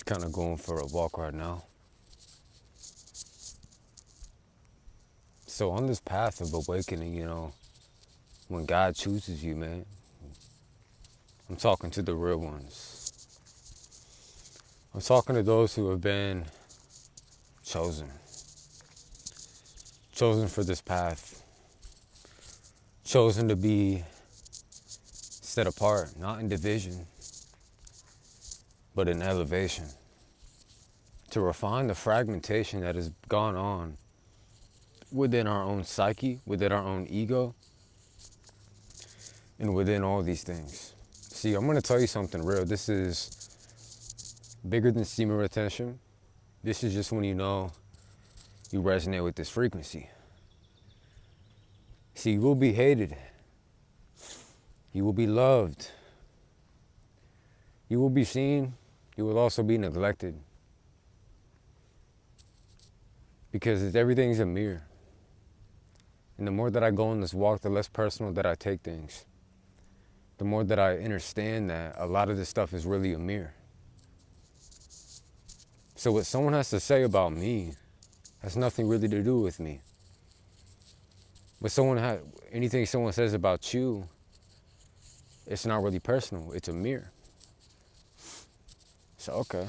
kind of going for a walk right now. So on this path of awakening, when God chooses you, man, I'm talking to the real ones. I'm talking to those who have been chosen. Chosen for this path. Chosen to be set apart, not in division, but in elevation. To refine the fragmentation that has gone on within our own psyche, within our own ego, and within all these things. See, I'm going to tell you something real. This is bigger than semen retention. This is just when you know you resonate with this frequency. See, you will be hated. You will be loved. You will be seen. You will also be neglected. Because everything's a mirror. And the more that I go on this walk, the less personal that I take things. The more that I understand that a lot of this stuff is really a mirror. So what someone has to say about me has nothing really to do with me. But anything someone says about you, it's not really personal. It's a mirror. So, okay.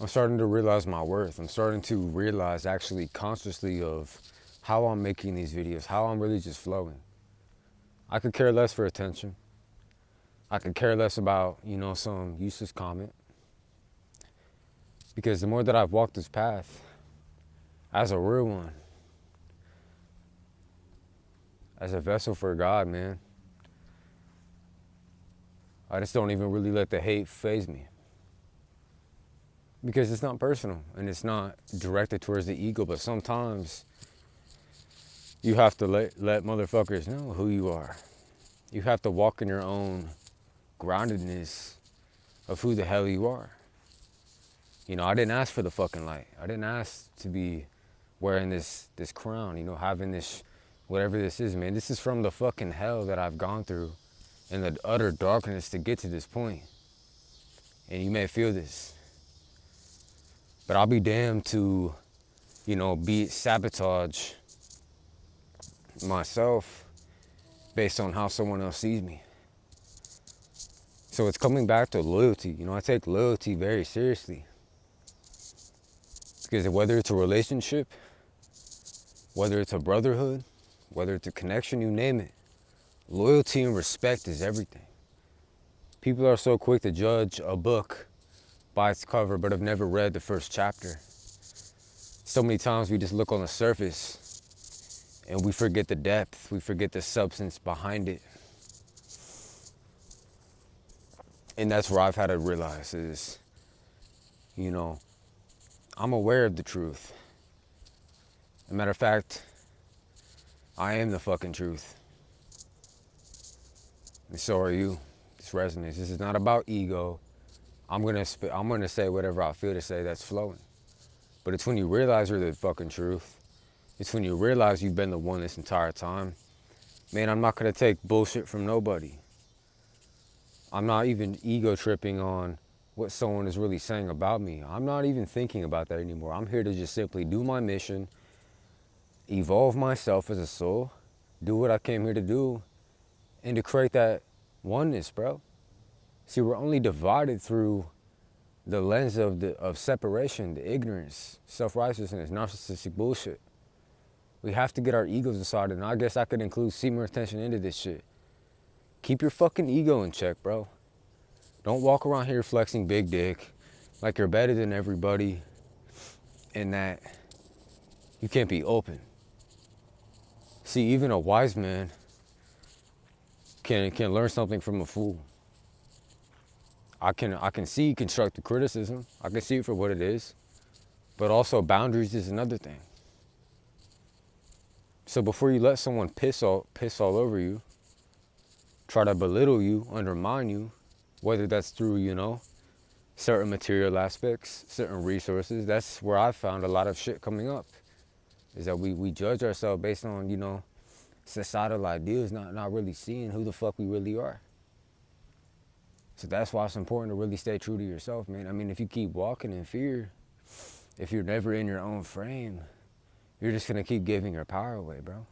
I'm starting to realize my worth. I'm starting to realize actually consciously of how I'm making these videos, how I'm really just flowing. I could care less for attention. I could care less about, some useless comment. Because the more that I've walked this path as a real one, as a vessel for God, man, I just don't even really let the hate faze me. Because it's not personal and it's not directed towards the ego, but sometimes you have to let motherfuckers know who you are. You have to walk in your own groundedness of who the hell you are. I didn't ask for the fucking light. I didn't ask to be wearing this crown, having this, whatever this is, man. This is from the fucking hell that I've gone through and the utter darkness to get to this point. And you may feel this. But I'll be damned to, sabotage myself based on how someone else sees me. So it's coming back to loyalty. I take loyalty very seriously. Because whether it's a relationship, whether it's a brotherhood, whether it's a connection, you name it, loyalty and respect is everything. People are so quick to judge a book by its cover, but have never read the first chapter. So many times we just look on the surface and we forget the depth, we forget the substance behind it. And that's where I've had to realize is, I'm aware of the truth. As a matter of fact, I am the fucking truth. And so are you. This resonates. This is not about ego. I'm gonna say whatever I feel to say that's flowing. But it's when you realize you're the fucking truth. It's when you realize you've been the one this entire time. Man, I'm not gonna take bullshit from nobody. I'm not even ego tripping on what someone is really saying about me. I'm not even thinking about that anymore. I'm here to just simply do my mission, evolve myself as a soul, do what I came here to do, and to create that oneness, bro. See, we're only divided through the lens of separation, the ignorance, self-righteousness, narcissistic bullshit. We have to get our egos aside, and I guess I could include semen retention into this shit. Keep your fucking ego in check, bro. Don't walk around here flexing big dick like you're better than everybody and that you can't be open. See, even a wise man can learn something from a fool. I can see constructive criticism. I can see it for what it is. But also boundaries is another thing. So before you let someone piss all over you, try to belittle you, undermine you, whether that's through, certain material aspects, certain resources, that's where I've found a lot of shit coming up. Is that we judge ourselves based on, societal ideas, not really seeing who the fuck we really are. So that's why it's important to really stay true to yourself, man. I mean, if you keep walking in fear, if you're never in your own frame, you're just gonna keep giving your power away, bro.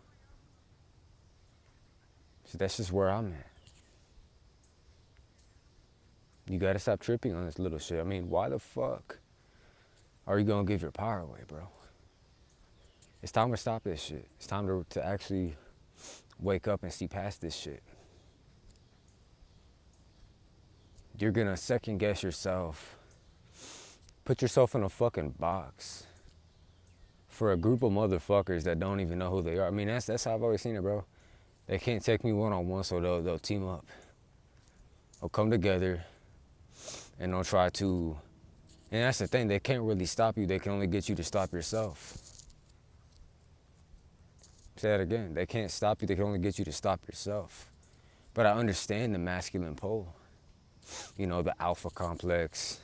So that's just where I'm at. You gotta stop tripping on this little shit. I mean, why the fuck are you gonna give your power away, bro? It's time to stop this shit. It's time to actually wake up and see past this shit. You're gonna second guess yourself. Put yourself in a fucking box for a group of motherfuckers that don't even know who they are. I mean, that's how I've always seen it, bro. They can't take me one-on-one, so they'll team up. They'll come together and they'll try to, and that's the thing, they can't really stop you. They can only get you to stop yourself. Say that again. They can't stop you. They can only get you to stop yourself. But I understand the masculine pole. You know, the alpha complex,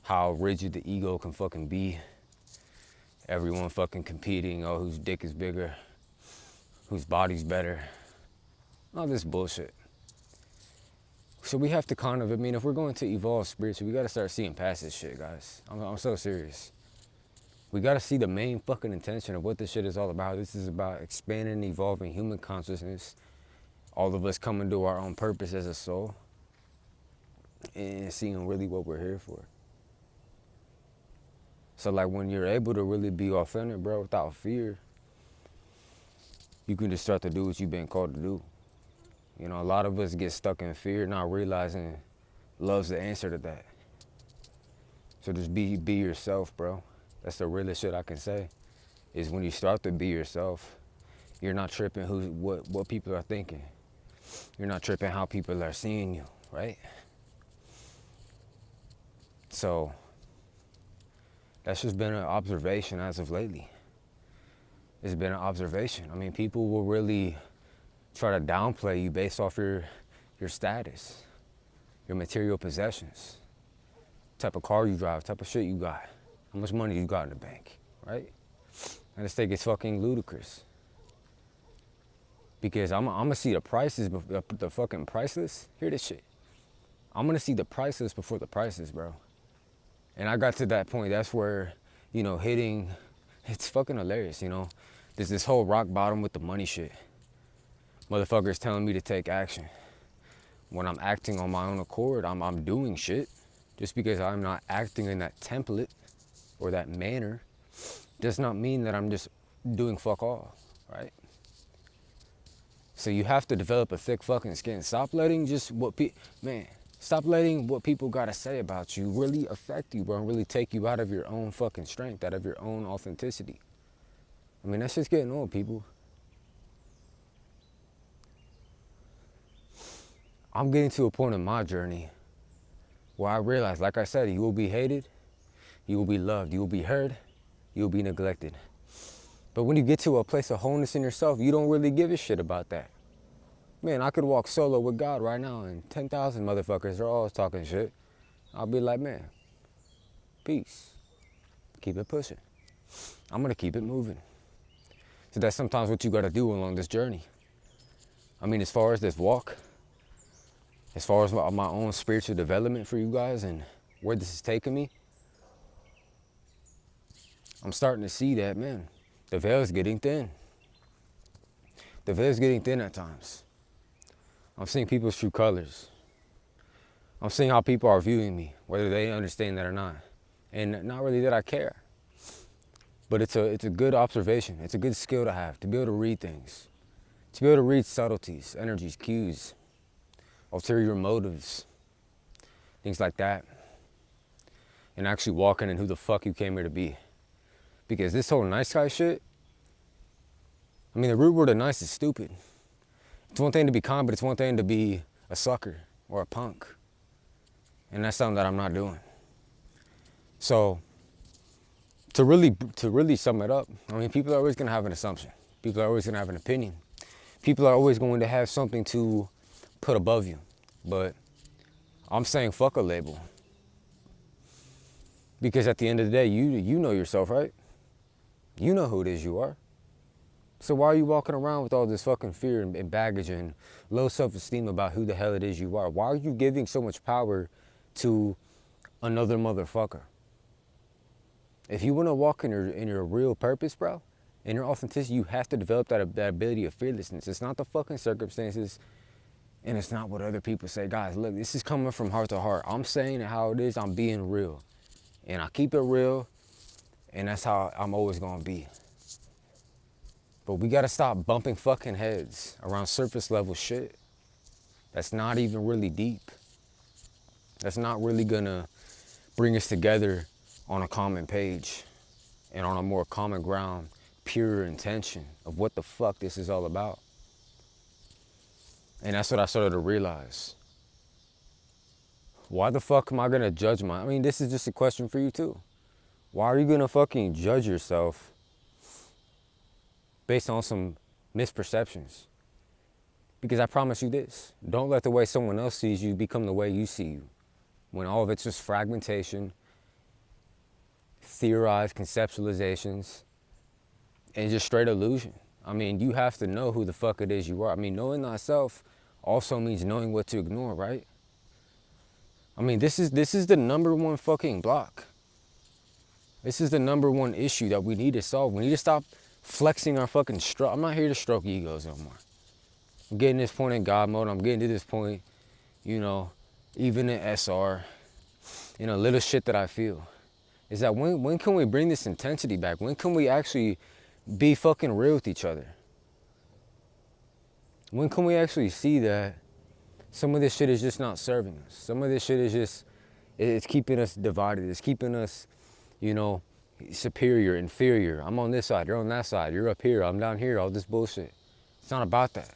how rigid the ego can fucking be. Everyone fucking competing, oh, whose dick is bigger, whose body's better. All this bullshit. So we have to kind of, I mean, if we're going to evolve spiritually, we got to start seeing past this shit, guys. I'm so serious. We got to see the main fucking intention of what this shit is all about. This is about expanding and evolving human consciousness. All of us coming to our own purpose as a soul. And seeing really what we're here for. So like when you're able to really be authentic, bro, without fear, you can just start to do what you've been called to do. You know, a lot of us get stuck in fear, not realizing love's the answer to that. So just be yourself, bro. That's the realest shit I can say. Is when you start to be yourself, you're not tripping what people are thinking. You're not tripping how people are seeing you, right? So that's just been an observation as of lately. It's been an observation. I mean, people will really try to downplay you based off your status, your material possessions, type of car you drive, type of shit you got, how much money you got in the bank, right? I just think it's fucking ludicrous. Because I'm gonna see the prices, the fucking priceless. Hear this shit. I'm gonna see the priceless before the prices, bro. And I got to that point, that's where, you know, it's fucking hilarious, you know. There's this whole rock bottom with the money shit. Motherfuckers telling me to take action. When I'm acting on my own accord, I'm doing shit. Just because I'm not acting in that template or that manner does not mean that I'm just doing fuck all, right? So you have to develop a thick fucking skin. Stop letting just stop letting what people gotta say about you really affect you, bro, and really take you out of your own fucking strength, out of your own authenticity. I mean, that's just getting old, people. I'm getting to a point in my journey where I realize, like I said, you will be hated, you will be loved, you will be heard, you will be neglected. But when you get to a place of wholeness in yourself, you don't really give a shit about that. Man, I could walk solo with God right now and 10,000 motherfuckers are all talking shit. I'll be like, man, peace. Keep it pushing. I'm gonna keep it moving. So that's sometimes what you gotta do along this journey. I mean, as far as this walk, as far as my own spiritual development for you guys and where this is taking me, I'm starting to see that, man, the veil is getting thin. The veil is getting thin at times. I'm seeing people's true colors. I'm seeing how people are viewing me, whether they understand that or not. And not really that I care. But it's a good observation. It's a good skill to have, to be able to read things. To be able to read subtleties, energies, cues, ulterior motives, things like that. And actually walking in who the fuck you came here to be. Because this whole nice guy shit, I mean, the root word of nice is stupid. It's one thing to be kind, but it's one thing to be a sucker or a punk. And that's something that I'm not doing. So, to really sum it up, I mean, people are always gonna have an assumption. People are always gonna have an opinion. People are always going to have something to put above you. But I'm saying fuck a label. Because at the end of the day, you know yourself, right? You know who it is you are. So why are you walking around with all this fucking fear and baggage and low self-esteem about who the hell it is you are? Why are you giving so much power to another motherfucker? If you want to walk in your real purpose, bro, in your authenticity, you have to develop that ability of fearlessness. It's not the fucking circumstances, and it's not what other people say. Guys, look, this is coming from heart to heart. I'm saying it how it is. I'm being real, and I keep it real, and that's how I'm always gonna be. But we gotta stop bumping fucking heads around surface level shit. That's not even really deep. That's not really gonna bring us together on a common page and on a more common ground, pure intention of what the fuck this is all about. And that's what I started to realize. Why the fuck am I gonna judge I mean, this is just a question for you too. Why are you gonna fucking judge yourself based on some misperceptions? Because I promise you this, don't let the way someone else sees you become the way you see you. When all of it's just fragmentation, theorized conceptualizations, and just straight illusion. I mean, you have to know who the fuck it is you are. I mean, knowing thyself also means knowing what to ignore, right? I mean, this is the number one fucking block. This is the number one issue that we need to solve. We need to stop flexing our fucking I'm not here to stroke egos no more. I'm getting to this point in God mode. I'm getting to this point, you know, even in SR, you know, little shit that I feel. Is that when can we bring this intensity back? When can we actually be fucking real with each other? When can we actually see that some of this shit is just not serving us? Some of this shit is just, it's keeping us divided. It's keeping us, you know, superior, inferior. I'm on this side, you're on that side. You're up here, I'm down here, all this bullshit. It's not about that.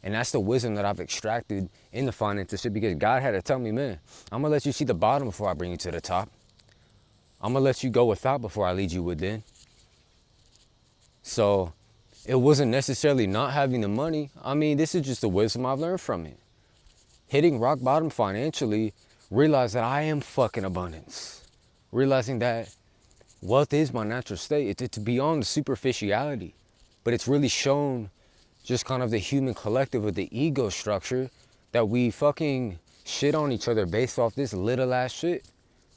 And that's the wisdom that I've extracted in the financial shit, because God had to tell me, man, I'm gonna let you see the bottom before I bring you to the top. I'm gonna let you go without before I lead you within. So it wasn't necessarily not having the money. I mean, this is just the wisdom I've learned from it. Hitting rock bottom financially, realize that I am fucking abundance. Realizing that wealth is my natural state. It's beyond the superficiality, but it's really shown just kind of the human collective of the ego structure that we fucking shit on each other based off this little ass shit.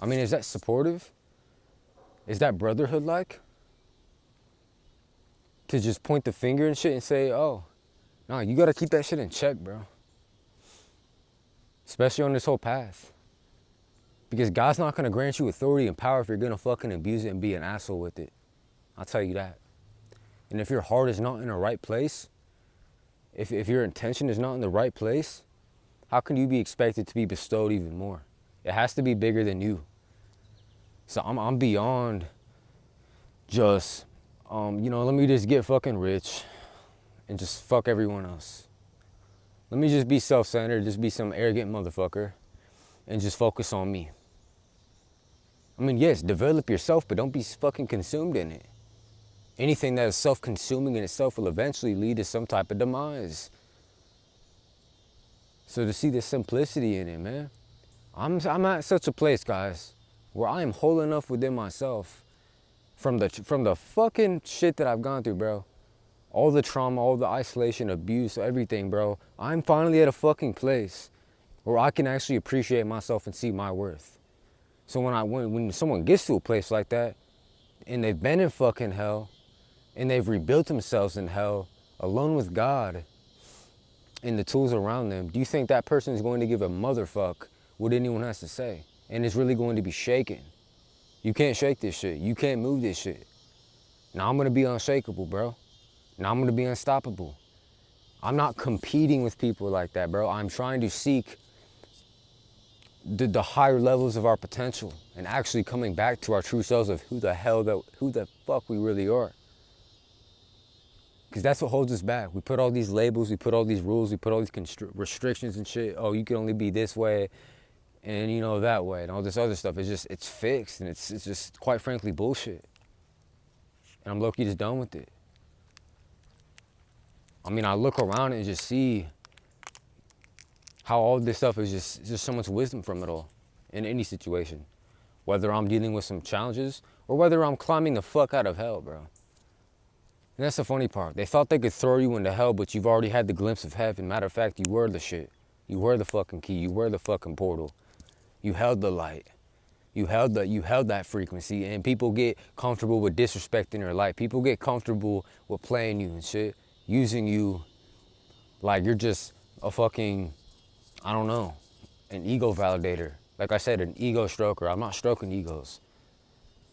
I mean, is that supportive? Is that brotherhood like? To just point the finger and shit and say, oh, no, you gotta keep that shit in check, bro. Especially on this whole path. Because God's not gonna grant you authority and power if you're gonna fucking abuse it and be an asshole with it. I'll tell you that. And if your heart is not in the right place, if your intention is not in the right place, how can you be expected to be bestowed even more? It has to be bigger than you. So I'm beyond just, you know, let me just get fucking rich and just fuck everyone else. Let me just be self-centered, just be some arrogant motherfucker and just focus on me. I mean, yes, develop yourself, but don't be fucking consumed in it. Anything that is self-consuming in itself will eventually lead to some type of demise. So to see the simplicity in it, man, I'm at such a place, guys, where I am whole enough within myself from the fucking shit that I've gone through, bro. All the trauma, all the isolation, abuse, everything, bro. I'm finally at a fucking place where I can actually appreciate myself and see my worth. So when someone gets to a place like that, and they've been in fucking hell, and they've rebuilt themselves in hell, alone with God and the tools around them, do you think that person is going to give a motherfuck what anyone has to say? And it's really going to be shaken. You can't shake this shit. You can't move this shit. Now I'm gonna be unshakable, bro. Now I'm gonna be unstoppable. I'm not competing with people like that, bro. I'm trying to seek the higher levels of our potential and actually coming back to our true selves of who the fuck we really are. Because that's what holds us back. We put all these labels, we put all these rules, we put all these restrictions and shit. Oh, you can only be this way and, you know, that way and all this other stuff. It's fixed and it's just, quite frankly, bullshit. And I'm low-key just done with it. I mean, I look around and just see how all this stuff is just so much wisdom from it all in any situation. Whether I'm dealing with some challenges or whether I'm climbing the fuck out of hell, bro. And that's the funny part. They thought they could throw you into hell, but you've already had the glimpse of heaven. Matter of fact, you were the shit. You were the fucking key. You were the fucking portal. You held the light. You held that frequency, and people get comfortable with disrespecting your light. People get comfortable with playing you and shit, using you like you're just a fucking, I don't know, an ego validator. Like I said, an ego stroker. I'm not stroking egos.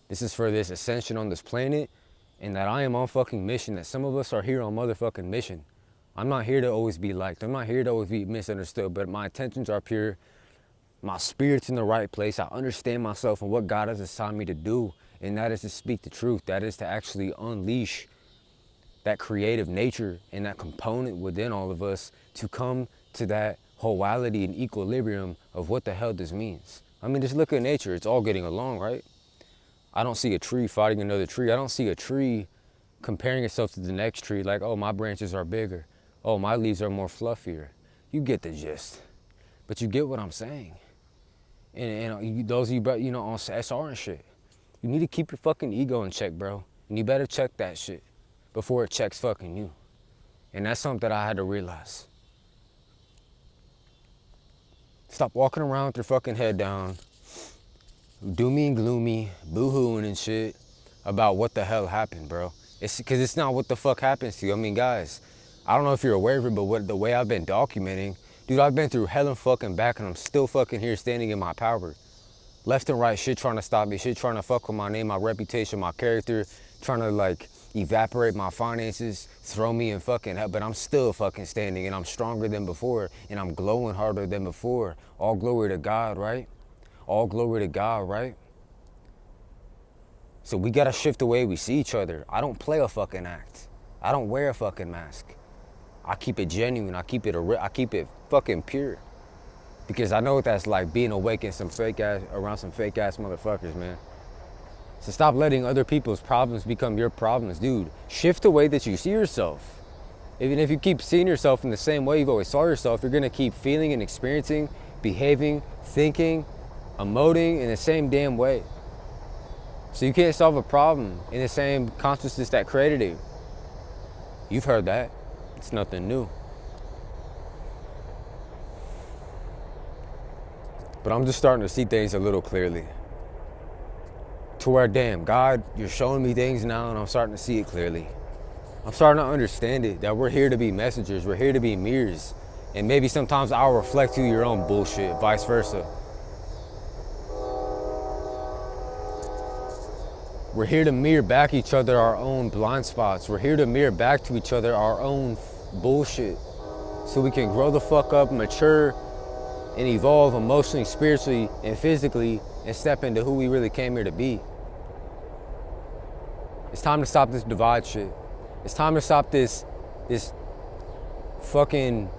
This is for this ascension on this planet, and that I am on fucking mission, that some of us are here on motherfucking mission. I'm not here to always be liked. I'm not here to always be misunderstood, but my intentions are pure. My spirit's in the right place. I understand myself and what God has assigned me to do, and that is to speak the truth. That is to actually unleash that creative nature and that component within all of us to come to that wholeality and equilibrium of what the hell this means. I mean, just look at nature. It's all getting along, right? I don't see a tree fighting another tree. I don't see a tree comparing itself to the next tree like, oh, my branches are bigger. Oh, my leaves are more fluffier. You get the gist. But you get what I'm saying. And those of you, you know, on SR and shit, you need to keep your fucking ego in check, bro. And you better check that shit before it checks fucking you. And that's something that I had to realize. Stop walking around with your fucking head down, doomy and gloomy, boo-hooing and shit about what the hell happened, bro. It's because it's not what the fuck happens to you. I mean, guys, I don't know if you're aware of it, but the way I've been documenting, dude, I've been through hell and fucking back, and I'm still fucking here standing in my power. Left and right, shit trying to stop me, shit trying to fuck with my name, my reputation, my character, trying to like evaporate my finances, throw me in fucking hell, but I'm still fucking standing, and I'm stronger than before, and I'm glowing harder than before. All glory to God, right? All glory to God, right? So we gotta shift the way we see each other. I don't play a fucking act. I don't wear a fucking mask. I keep it genuine. I keep it fucking pure. Because I know what that's like, being awake in around some fake ass motherfuckers, man. So stop letting other people's problems become your problems, dude. Shift the way that you see yourself. Even if you keep seeing yourself in the same way you've always saw yourself, you're gonna keep feeling and experiencing, behaving, thinking, emoting in the same damn way. So you can't solve a problem in the same consciousness that created it. You've heard that. It's nothing new. But I'm just starting to see things a little clearly. To where, damn, God, you're showing me things now, and I'm starting to see it clearly. I'm starting to understand it, that we're here to be messengers. We're here to be mirrors. And maybe sometimes I'll reflect to your own bullshit, vice versa. We're here to mirror back each other our own blind spots. We're here to mirror back to each other our own bullshit, so we can grow the fuck up, mature, and evolve emotionally, spiritually, and physically, and step into who we really came here to be. It's time to stop this divide shit. It's time to stop this fucking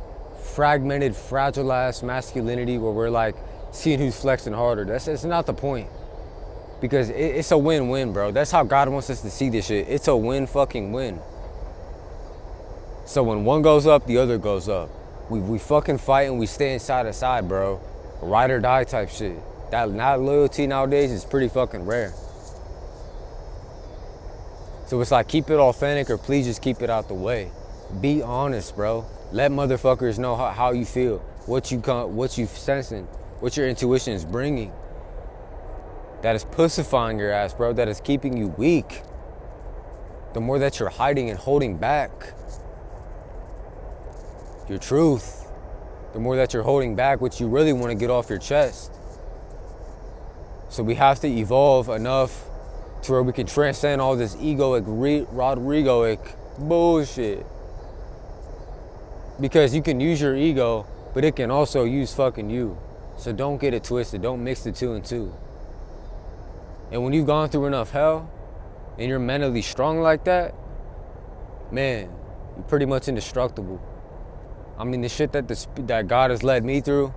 fragmented, fragile ass masculinity where we're like seeing who's flexing harder. That's not the point. Because it's a win-win, bro. That's how God wants us to see this shit. It's a win fucking win. So when one goes up, the other goes up. We fucking fight and we stay side to side, bro. Ride or die type shit. That loyalty nowadays is pretty fucking rare. So it's like, keep it authentic, or please just keep it out the way. Be honest, bro. Let motherfuckers know how you feel, what you sensing, what your intuition is bringing. That is pussifying your ass, bro. That is keeping you weak. The more that you're hiding and holding back your truth, the more that you're holding back what you really want to get off your chest. So we have to evolve enough to where we can transcend all this Rodrigoic bullshit. Because you can use your ego, but it can also use fucking you. So don't get it twisted. Don't mix the two and two. And when you've gone through enough hell, and you're mentally strong like that, man, you're pretty much indestructible. I mean, the shit that God has led me through,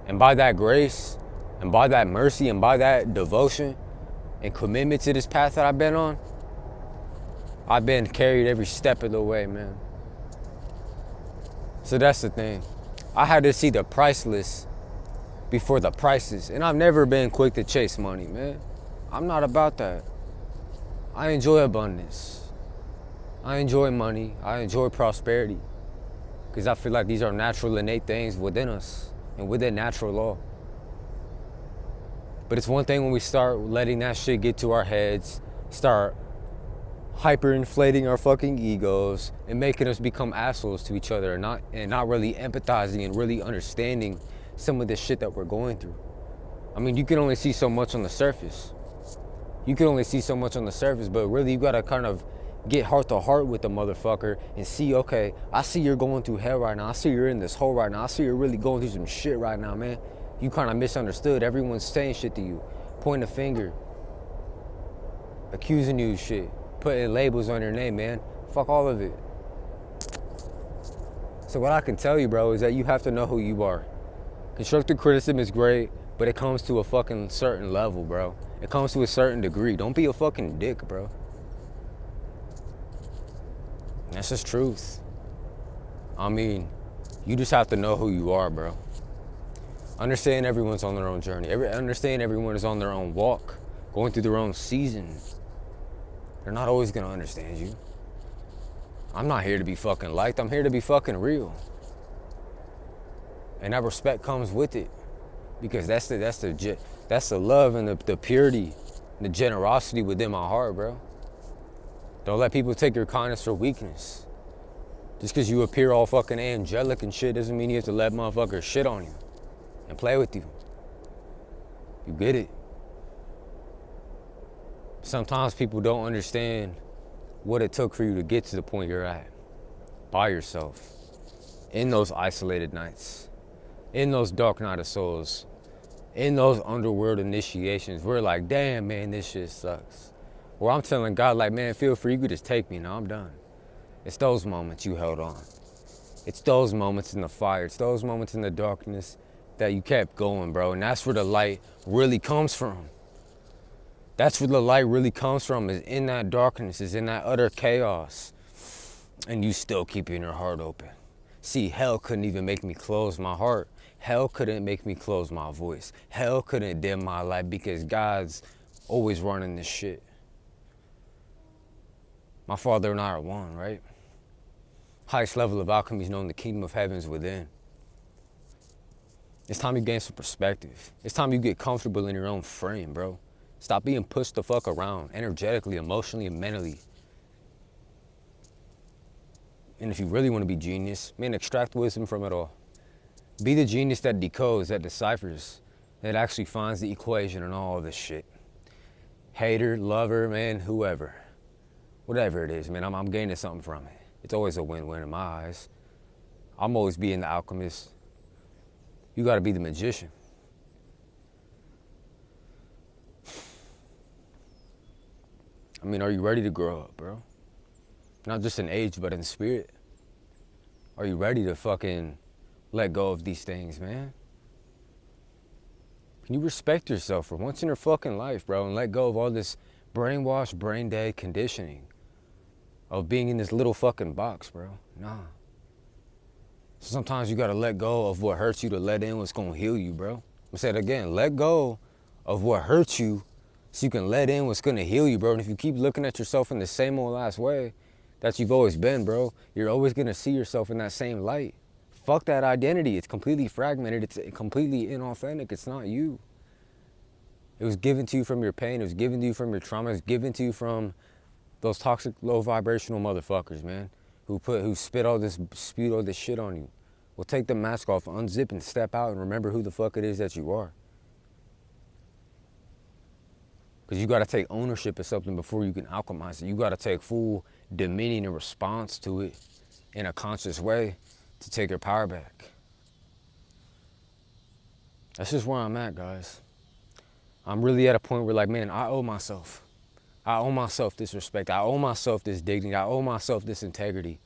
and by that grace, and by that mercy, and by that devotion, and commitment to this path that I've been on, I've been carried every step of the way, man. So that's the thing. I had to see the priceless before the prices. And I've never been quick to chase money, man. I'm not about that. I enjoy abundance. I enjoy money. I enjoy prosperity. Because I feel like these are natural, innate things within us and within natural law. But it's one thing when we start letting that shit get to our heads, start hyperinflating our fucking egos and making us become assholes to each other and not really empathizing and really understanding some of the shit that we're going through. I mean, you can only see so much on the surface. You can only see so much on the surface, but really you gotta kind of get heart to heart with the motherfucker and see, okay, I see you're going through hell right now. I see you're in this hole right now. I see you're really going through some shit right now, man. You kind of misunderstood. Everyone's saying shit to you, pointing a finger, accusing you of shit, putting labels on your name, man. Fuck all of it. So what I can tell you, bro, is that you have to know who you are. Constructive criticism is great, but it comes to a fucking certain level, bro. It comes to a certain degree. Don't be a fucking dick, bro. That's just truth. I mean, you just have to know who you are, bro. Understand everyone's on their own journey. Understand everyone is on their own walk, going through their own season. They're not always gonna understand you. I'm not here to be fucking liked. I'm here to be fucking real. And that respect comes with it, because that's the love and the purity, and the generosity within my heart, bro. Don't let people take your kindness for weakness. Just because you appear all fucking angelic and shit doesn't mean you have to let motherfuckers shit on you and play with you. You get it? Sometimes people don't understand what it took for you to get to the point you're at by yourself, in those isolated nights, in those dark night of souls, in those underworld initiations. We're like, damn, man, this shit sucks. Or I'm telling God, like, man, feel free, you could just take me now, I'm done. It's those moments you held on. It's those moments in the fire. It's those moments in the darkness that you kept going, bro. And that's where the light really comes from. That's where the light really comes from, is in that darkness, is in that utter chaos. And you still keeping your heart open. See, hell couldn't even make me close my heart. Hell couldn't make me close my voice. Hell couldn't dim my light, because God's always running this shit. My Father and I are one, right? Highest level of alchemy is known, the kingdom of heaven is within. It's time you gain some perspective. It's time you get comfortable in your own frame, bro. Stop being pushed the fuck around, energetically, emotionally, and mentally. And if you really want to be genius, man, extract wisdom from it all. Be the genius that decodes, that deciphers, that actually finds the equation in all of this shit. Hater, lover, man, whoever. Whatever it is, man, I'm gaining something from it. It's always a win-win in my eyes. I'm always being the alchemist. You gotta be the magician. I mean, are you ready to grow up, bro? Not just in age, but in spirit. Are you ready to fucking let go of these things, man? Can you respect yourself for once in your fucking life, bro, and let go of all this brainwashed, brain-dead conditioning of being in this little fucking box, bro? Nah. Sometimes you gotta let go of what hurts you to let in what's gonna heal you, bro. I'm saying it again, let go of what hurts you so you can let in what's gonna heal you, bro. And if you keep looking at yourself in the same old last way that you've always been, bro, you're always gonna see yourself in that same light. Fuck that identity. It's completely fragmented. It's completely inauthentic. It's not you. It was given to you from your pain. It was given to you from your trauma. It was given to you from those toxic, low vibrational motherfuckers, man, who spewed all this shit on you. Well, take the mask off, unzip, and step out and remember who the fuck it is that you are. Because you got to take ownership of something before you can alchemize it. You got to take full dominion and response to it in a conscious way to take your power back. That's just where I'm at, guys. I'm really at a point where, like, man, I owe myself this respect. I owe myself this dignity. I owe myself this integrity.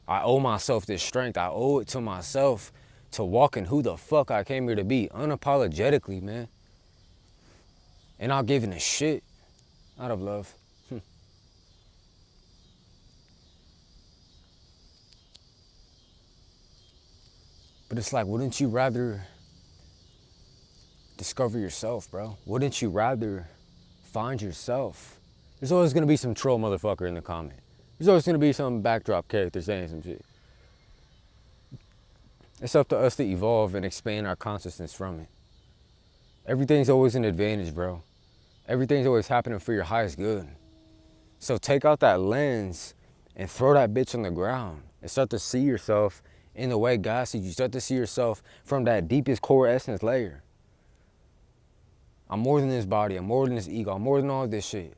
I owe myself this strength. I owe it to myself to walk in who the fuck I came here to be, unapologetically, man. And not giving a shit, out of love. But it's like, wouldn't you rather discover yourself, bro? Wouldn't you rather find yourself? There's always gonna be some troll motherfucker in the comment. There's always gonna be some backdrop character saying some shit. It's up to us to evolve and expand our consciousness from it. Everything's always an advantage, bro. Everything's always happening for your highest good. So take out that lens and throw that bitch on the ground and start to see yourself in the way God sees you. Start to see yourself from that deepest core essence layer. I'm more than this body. I'm more than this ego. I'm more than all this shit.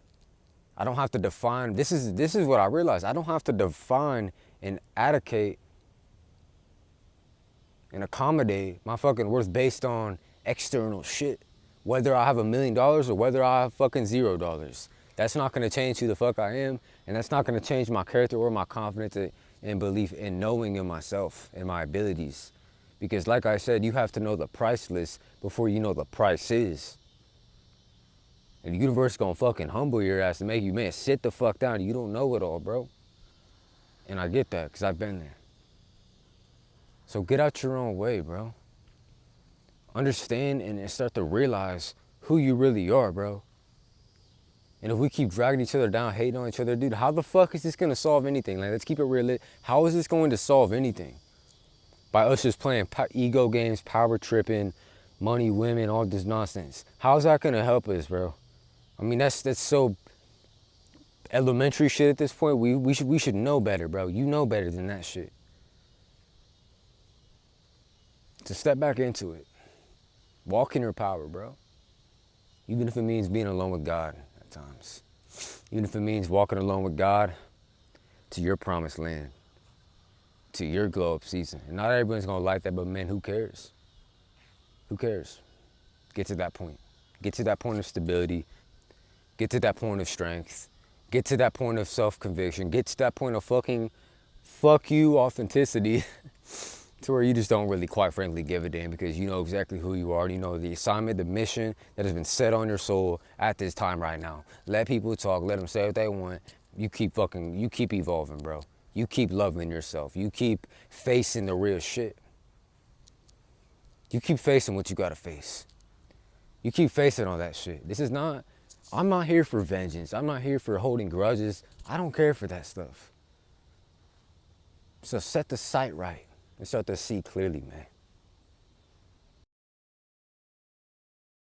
I don't have to define. This is what I realized. I don't have to define and advocate and accommodate my fucking worth based on external shit. Whether I have $1 million or whether I have fucking $0. That's not gonna change who the fuck I am, and that's not gonna change my character or my confidence and belief in knowing in myself and my abilities. Because like I said, you have to know the price list before you know the price is. And the universe gonna fucking humble your ass and make you, man, sit the fuck down. You don't know it all, bro. And I get that, because I've been there. So get out your own way, bro. Understand and start to realize who you really are, bro. And if we keep dragging each other down, hating on each other, dude, how the fuck is this gonna solve anything? Like, let's keep it real. How is this going to solve anything? By us just playing ego games, power tripping, money, women, all this nonsense. How's that gonna help us, bro? I mean, that's so elementary shit at this point. We should know better, bro. You know better than that shit. So step back into it. Walk in your power, bro. Even if it means being alone with God at times. Even if it means walking alone with God to your promised land, to your glow up season. And not everyone's gonna like that, but man, who cares? Who cares? Get to that point. Get to that point of stability. Get to that point of strength. Get to that point of self-conviction. Get to that point of fucking fuck you authenticity to where you just don't really, quite frankly, give a damn because you know exactly who you are. You know the assignment, the mission that has been set on your soul at this time right now. Let people talk. Let them say what they want. You keep evolving, bro. You keep loving yourself. You keep facing the real shit. You keep facing what you gotta face. You keep facing all that shit. I'm not here for vengeance. I'm not here for holding grudges. I don't care for that stuff. So set the sight right and start to see clearly, man.